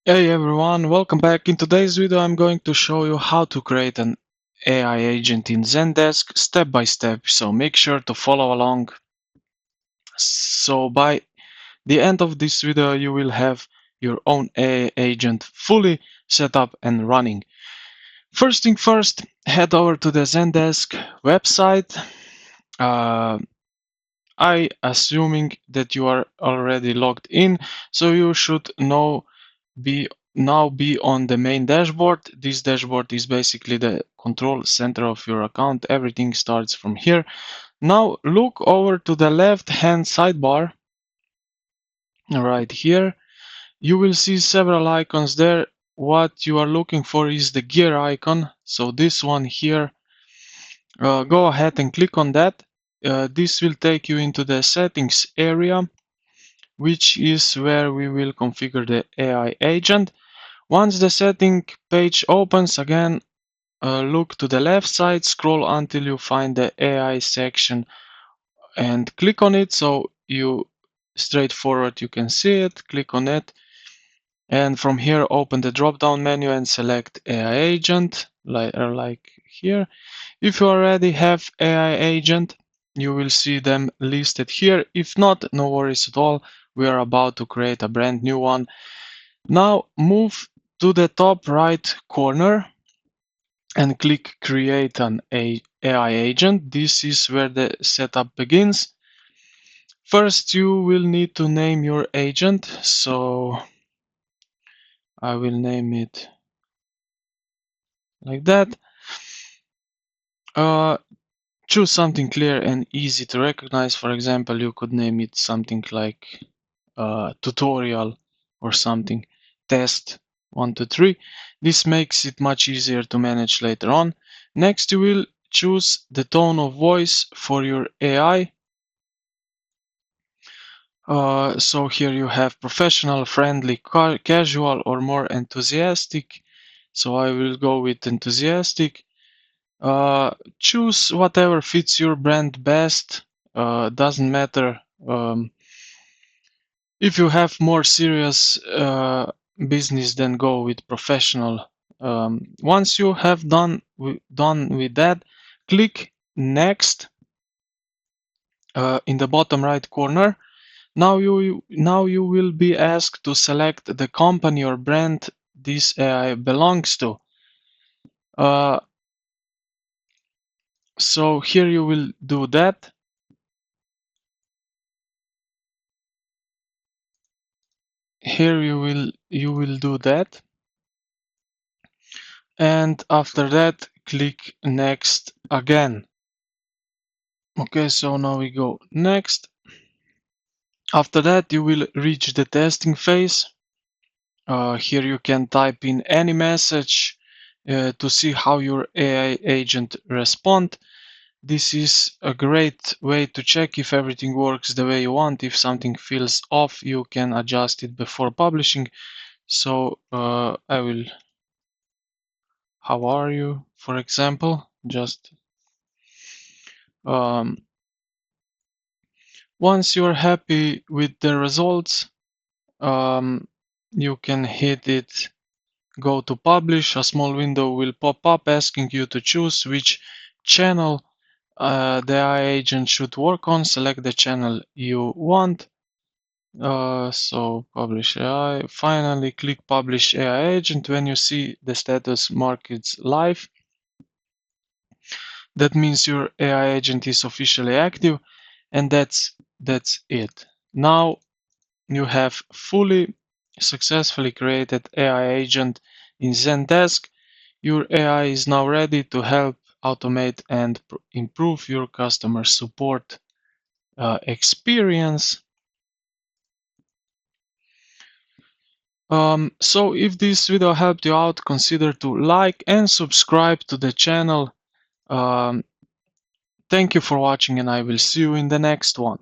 Hey everyone, welcome back. In today's video I'm going to show you how to create an AI agent in Zendesk step by step, so make sure to follow along. So by the end of this video you will have your own AI agent fully set up and running. First thing first, head over to the Zendesk website. I assuming that you are already logged in, so you should now be on the main dashboard. This dashboard is basically the control center of your account. Everything starts from here. Now look over to the left hand sidebar right here. You will see several icons there. What you are looking for is the gear icon. So this one here, go ahead and click on that. This will take you into the settings area, which is where we will configure the AI agent. Once the setting page opens again, look to the left side, scroll until you find the AI section and click on it. So you straightforward, you can see it, click on it. And from here, open the drop down menu and select AI agent, like here. If you already have AI agent, you will see them listed here. If not, no worries at all. We are about to create a brand new one. Now move to the top right corner and click create an AI agent. This is where the setup begins. First, you will need to name your agent. So I will name it like that. Uh, Choose something clear and easy to recognize. For example, you could name it something like tutorial or something, test 1, 2, 3. This makes it much easier to manage later on. Next, you will choose the tone of voice for your AI. So here you have professional, friendly, casual, or more enthusiastic. So I will go with enthusiastic. Choose whatever fits your brand best. Doesn't matter. If you have more serious business, then go with professional. Once you have done with that, click next in the bottom right corner. Now you will be asked to select the company or brand this AI belongs to. So here you will do that. Here you will do that. And after that, click next again. Okay, so now we go next. After that, you will reach the testing phase. Here you can type in any message to see how your AI agent responds. This is a great way to check if everything works the way you want. If something feels off, you can adjust it before publishing. So I will, how are you, for example, just um, once you're happy with the results, you can hit it, go to publish. A small window will pop up asking you to choose which channel the AI agent should work on. Select the channel you want. So publish AI. Finally, click publish AI agent. When you see the status mark it's live, that means your AI agent is officially active, and that's it. Now you have fully successfully created AI agent in Zendesk. Your AI is now ready to help automate and improve your customer support experience. So if this video helped you out, consider to like and subscribe to the channel. Thank you for watching, and I will see you in the next one.